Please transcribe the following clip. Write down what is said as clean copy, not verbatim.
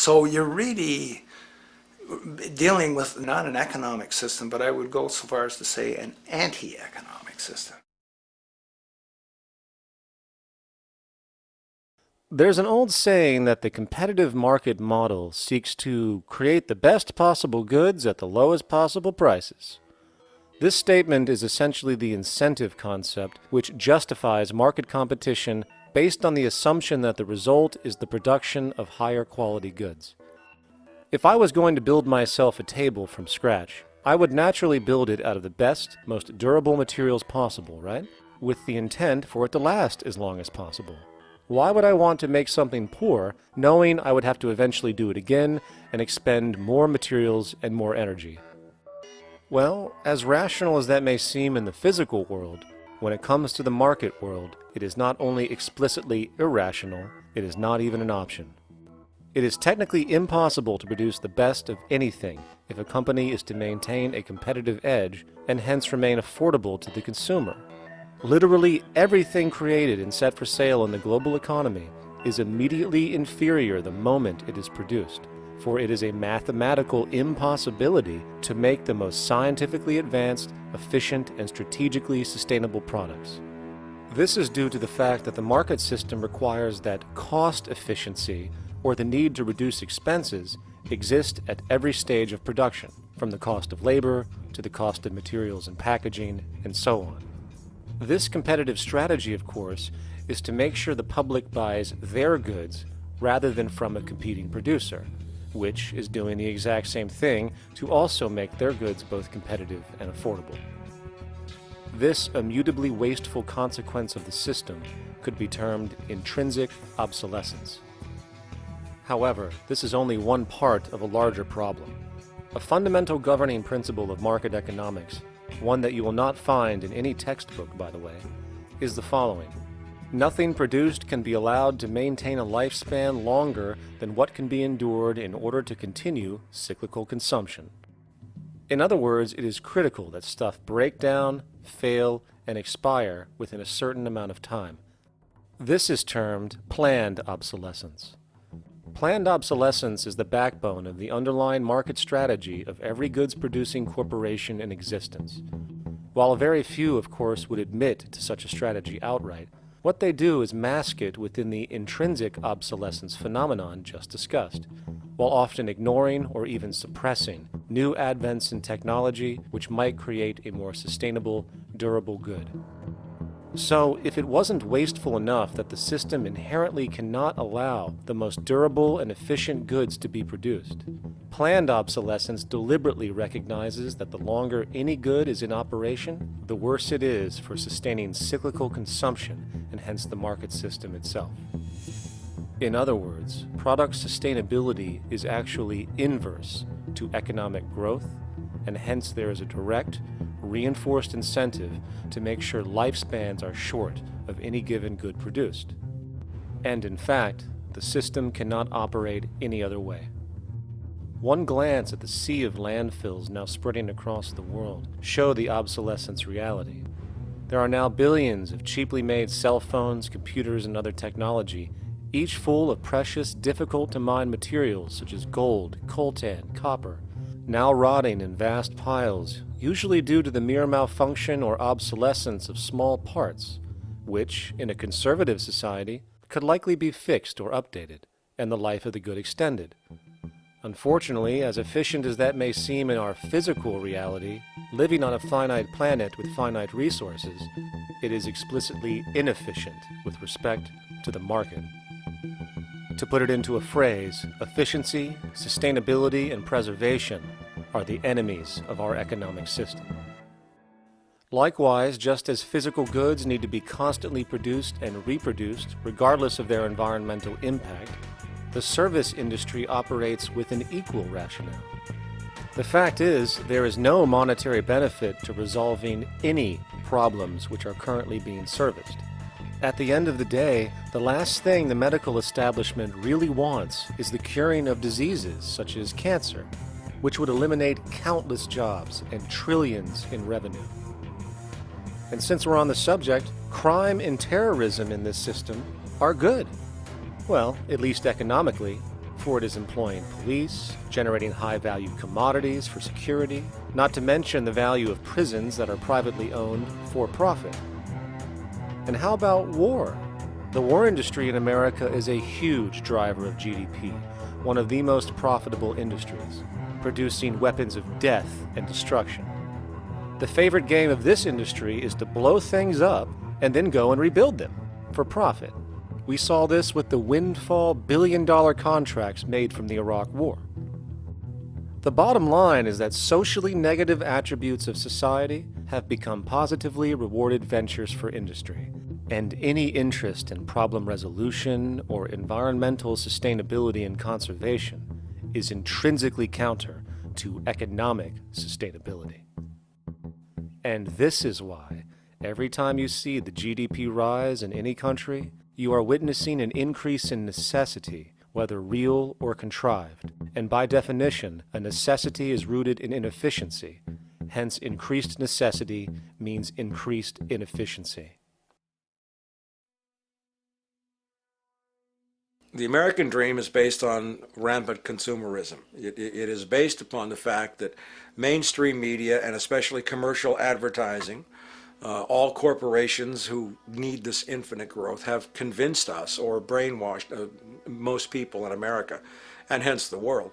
So you're really dealing with not an economic system, but I would go so far as to say an anti-economic system. There's an old saying that the competitive market model seeks to create the best possible goods at the lowest possible prices. This statement is essentially the incentive concept, which justifies market competition based on the assumption that the result is the production of higher quality goods. If I was going to build myself a table from scratch, I would naturally build it out of the best, most durable materials possible, right? With the intent for it to last as long as possible. Why would I want to make something poor, knowing I would have to eventually do it again and expend more materials and more energy? Well, as rational as that may seem in the physical world, when it comes to the market world, it is not only explicitly irrational, it is not even an option. It is technically impossible to produce the best of anything if a company is to maintain a competitive edge and hence remain affordable to the consumer. Literally everything created and set for sale in the global economy is immediately inferior the moment it is produced, for it is a mathematical impossibility to make the most scientifically advanced, efficient, and strategically sustainable products. This is due to the fact that the market system requires that cost efficiency, or the need to reduce expenses, exist at every stage of production, from the cost of labor to the cost of materials and packaging, and so on. This competitive strategy, of course, is to make sure the public buys their goods rather than from a competing producer, which is doing the exact same thing to also make their goods both competitive and affordable. This immutably wasteful consequence of the system could be termed intrinsic obsolescence. However, this is only one part of a larger problem. A fundamental governing principle of market economics, one that you will not find in any textbook, by the way, is the following. Nothing produced can be allowed to maintain a lifespan longer than what can be endured in order to continue cyclical consumption. In other words, it is critical that stuff break down, fail, and expire within a certain amount of time. This is termed planned obsolescence. Planned obsolescence is the backbone of the underlying market strategy of every goods-producing corporation in existence. While very few, of course, would admit to such a strategy outright, what they do is mask it within the intrinsic obsolescence phenomenon just discussed, while often ignoring or even suppressing new advents in technology which might create a more sustainable, durable good. So, if it wasn't wasteful enough that the system inherently cannot allow the most durable and efficient goods to be produced, planned obsolescence deliberately recognizes that the longer any good is in operation, the worse it is for sustaining cyclical consumption and hence the market system itself. In other words, product sustainability is actually inverse to economic growth, and hence there is a direct, reinforced incentive to make sure lifespans are short of any given good produced. And in fact, the system cannot operate any other way. One glance at the sea of landfills now spreading across the world show the obsolescence reality. There are now billions of cheaply made cell phones, computers, and other technology, each full of precious, difficult-to-mine materials such as gold, coltan, copper, now rotting in vast piles, usually due to the mere malfunction or obsolescence of small parts, which, in a conservative society, could likely be fixed or updated, and the life of the good extended. Unfortunately, as efficient as that may seem in our physical reality, living on a finite planet with finite resources, it is explicitly inefficient with respect to the market. To put it into a phrase, efficiency, sustainability, and preservation are the enemies of our economic system. Likewise, just as physical goods need to be constantly produced and reproduced, regardless of their environmental impact, the service industry operates with an equal rationale. The fact is, there is no monetary benefit to resolving any problems which are currently being serviced. At the end of the day, the last thing the medical establishment really wants is the curing of diseases such as cancer, which would eliminate countless jobs and trillions in revenue. And since we're on the subject, crime and terrorism in this system are good. Well, at least economically, for it is employing police, generating high-value commodities for security, not to mention the value of prisons that are privately owned for profit. And how about war? The war industry in America is a huge driver of GDP, one of the most profitable industries, producing weapons of death and destruction. The favorite game of this industry is to blow things up and then go and rebuild them for profit. We saw this with the windfall billion-dollar contracts made from the Iraq War. The bottom line is that socially negative attributes of society have become positively rewarded ventures for industry, and any interest in problem resolution or environmental sustainability and conservation is intrinsically counter to economic sustainability. And this is why, every time you see the GDP rise in any country, you are witnessing an increase in necessity, whether real or contrived. And by definition, a necessity is rooted in inefficiency. Hence, increased necessity means increased inefficiency. The American dream is based on rampant consumerism. It is based upon the fact that mainstream media, and especially commercial advertising, all corporations who need this infinite growth, have convinced us or brainwashed most people in America, and hence the world,